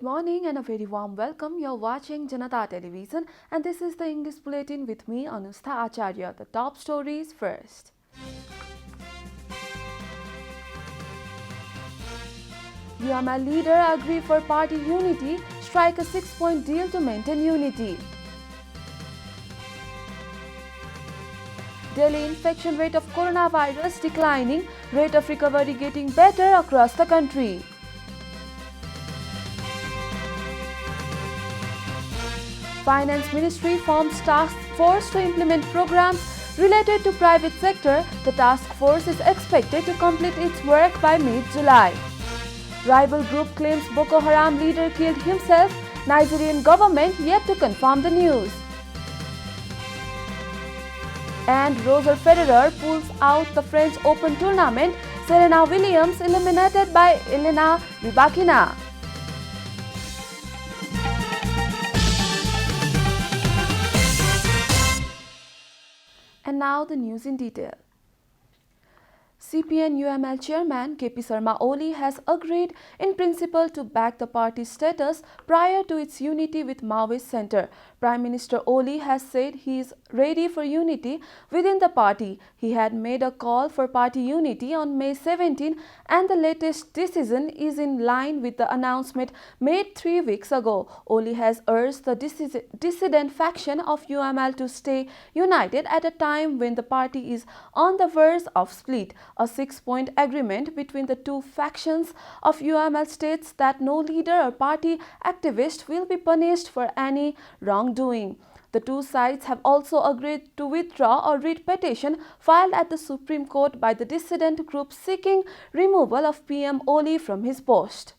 morning and a very warm welcome. You're watching Janata Television and this is the English Bulletin with me, Anustha Acharya. The top stories first. UML leader agree for party unity, strike a 6-point deal to maintain unity. Daily infection rate of coronavirus declining, rate of recovery getting better across the country. Finance Ministry forms task force to implement programs related to private sector. The task force is expected to complete its work by mid-July. Rival group claims Boko Haram leader killed himself. Nigerian government yet to confirm the news. And Roger Federer pulls out the French Open tournament. Serena Williams eliminated by Elena Rybakina. And now the news in detail. CPN-UML chairman KP Sharma Oli has agreed in principle to back the party's status prior to its unity with Maoist Center. Prime Minister Oli has said he is ready for unity within the party. He had made a call for party unity on May 17 and the latest decision is in line with the announcement made 3 weeks ago. Oli has urged the dissident faction of UML to stay united at a time when the party is on the verge of split. A 6-point agreement between the two factions of UML states that no leader or party activist will be punished for any wrongdoing. The two sides have also agreed to withdraw a writ petition filed at the Supreme Court by the dissident group seeking removal of PM Oli from his post.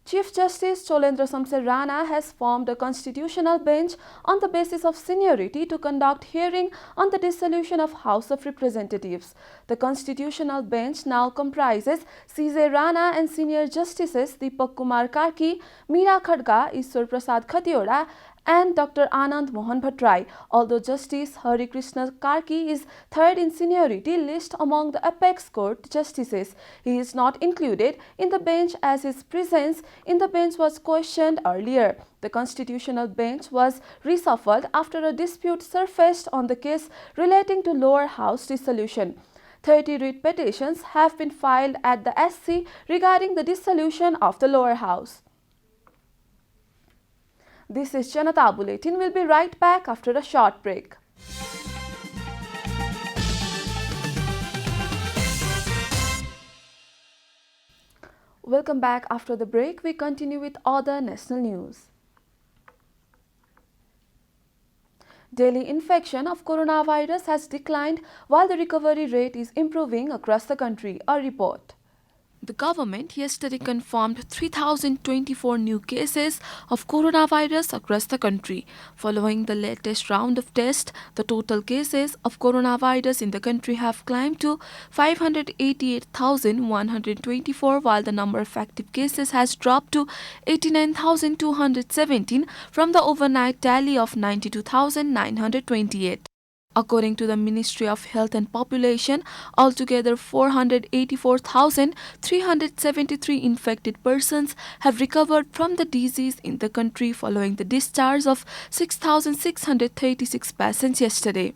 Chief Justice Cholendra Shamsher Rana has formed a constitutional bench on the basis of seniority to conduct hearing on the dissolution of House of Representatives. The constitutional bench now comprises C.J. Rana and senior justices Deepak Kumar Karki, Meera Khadga, Ishwar Prasad Khatioda, and Dr. Anand Mohan Bhattrai. Although Justice Hari Krishna Karki is third in seniority list among the apex court justices, he is not included in the bench as his presence in the bench was questioned earlier. The constitutional bench was reshuffled after a dispute surfaced on the case relating to lower house dissolution. 30 writ petitions have been filed at the SC regarding the dissolution of the lower house. This is Janata Bulletin. We'll be right back after a short break. Welcome back after the break. We continue with other national news. Daily infection of coronavirus has declined while the recovery rate is improving across the country. A report. The government yesterday confirmed 3,024 new cases of coronavirus across the country. Following the latest round of tests, the total cases of coronavirus in the country have climbed to 588,124, while the number of active cases has dropped to 89,217 from the overnight tally of 92,928. According to the Ministry of Health and Population, altogether 484,373 infected persons have recovered from the disease in the country following the discharge of 6,636 patients yesterday.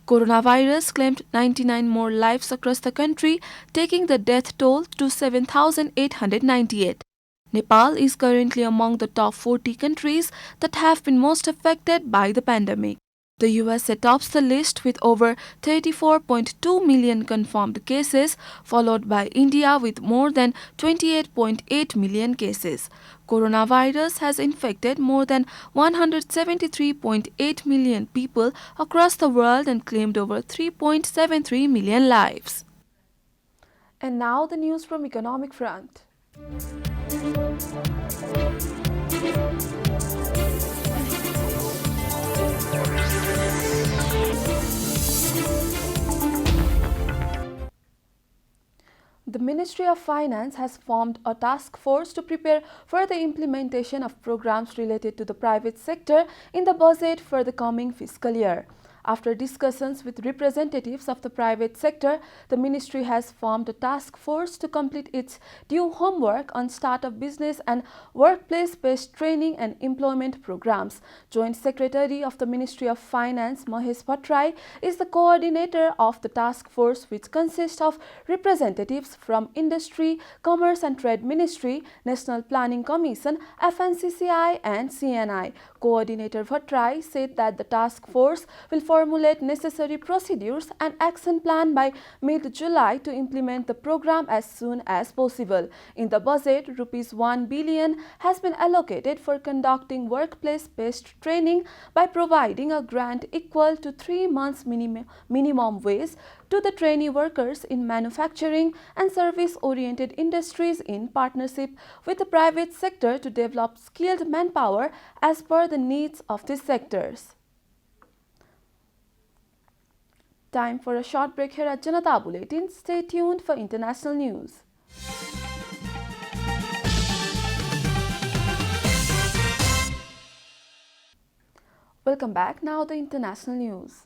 Coronavirus claimed 99 more lives across the country, taking the death toll to 7,898. Nepal is currently among the top 40 countries that have been most affected by the pandemic. The USA tops the list with over 34.2 million confirmed cases, followed by India with more than 28.8 million cases. Coronavirus has infected more than 173.8 million people across the world and claimed over 3.73 million lives. And now the news from economic front. The Ministry of Finance has formed a task force to prepare for the implementation of programs related to the private sector in the budget for the coming fiscal year. After discussions with representatives of the private sector, the ministry has formed a task force to complete its due homework on startup business and workplace-based training and employment programs. Joint Secretary of the Ministry of Finance, Mahesh Bhattrai, is the coordinator of the task force, which consists of representatives from Industry, Commerce and Trade Ministry, National Planning Commission, FNCCI and CNI. Coordinator Bhattrai said that the task force will formulate necessary procedures and action plan by mid-July to implement the program as soon as possible. In the budget, ₹1 billion has been allocated for conducting workplace-based training by providing a grant equal to 3 months minimum wage to the trainee workers in manufacturing and service-oriented industries in partnership with the private sector to develop skilled manpower as per the needs of these sectors. Time for a short break here at Janata Bulletin. Stay tuned for international news. Welcome back. Now the international news.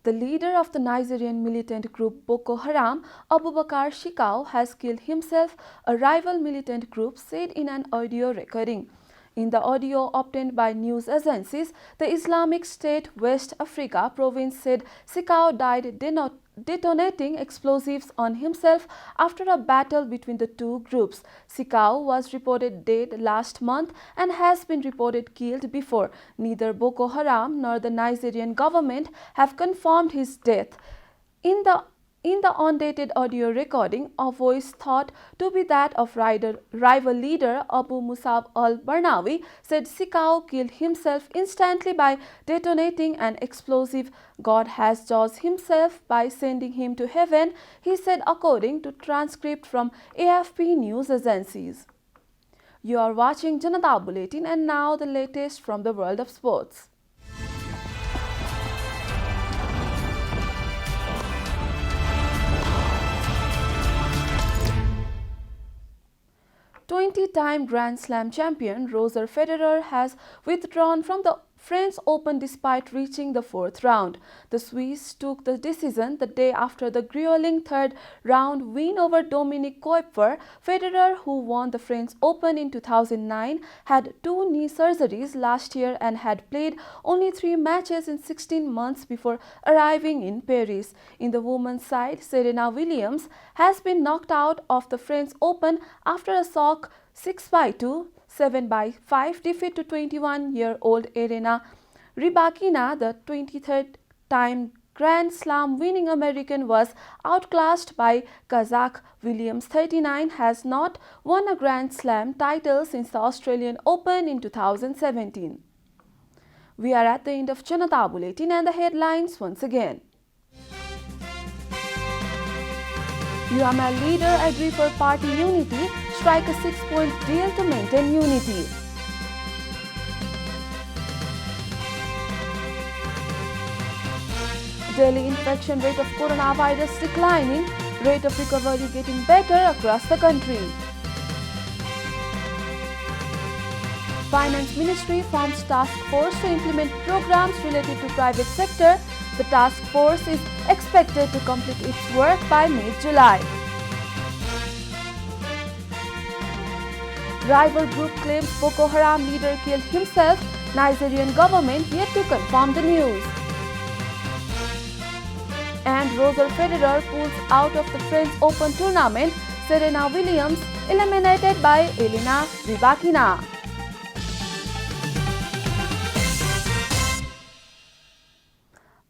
The leader of the Nigerian militant group Boko Haram, Abubakar Shekau, has killed himself, a rival militant group said in an audio recording. In the audio obtained by news agencies, the Islamic State West Africa province said Shekau died detonating explosives on himself after a battle between the two groups. Shekau was reported dead last month and has been reported killed before. Neither Boko Haram nor the Nigerian government have confirmed his death. In the undated audio recording, a voice thought to be that of rival leader Abu Musab al-Barnawi said Shekau killed himself instantly by detonating an explosive. God has judged himself by sending him to heaven, he said, according to transcript from AFP news agencies. You are watching Janata Bulletin, and now the latest from the world of sports. 20-time Grand Slam champion Roger Federer has withdrawn from the French Open despite reaching the fourth round. The Swiss took the decision the day after the grueling third-round win over Dominic Koepfer. Federer, who won the French Open in 2009, had 2 knee surgeries last year and had played only 3 matches in 16 months before arriving in Paris. In the women's side, Serena Williams has been knocked out of the French Open after a shock 6-2, 7-5 defeat to 21-year-old Elena Rybakina. The 23rd-time Grand Slam winning American was outclassed by Kazakh. Williams, 39, has not won a Grand Slam title since the Australian Open in 2017. We are at the end of Janata Bulletin, and the headlines once again. UML leader agree for party unity, strike a 6-point deal to maintain unity. Daily infection rate of coronavirus declining, rate of recovery getting better across the country. Finance Ministry forms task force to implement programs related to private sector. The task force is expected to complete its work by mid-July. Rival group claims Boko Haram leader killed himself. Nigerian government yet to confirm the news. And Roger Federer pulls out of the French Open tournament. Serena Williams eliminated by Elena Rybakina.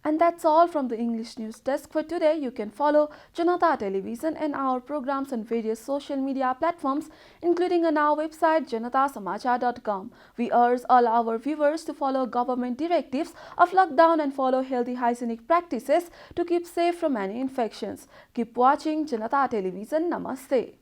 And that's all from the English News Desk for today. You can follow Janata Television and our programs on various social media platforms, including on our website JanataSamachar.com. We urge all our viewers to follow government directives of lockdown and follow healthy hygienic practices to keep safe from any infections. Keep watching Janata Television. Namaste.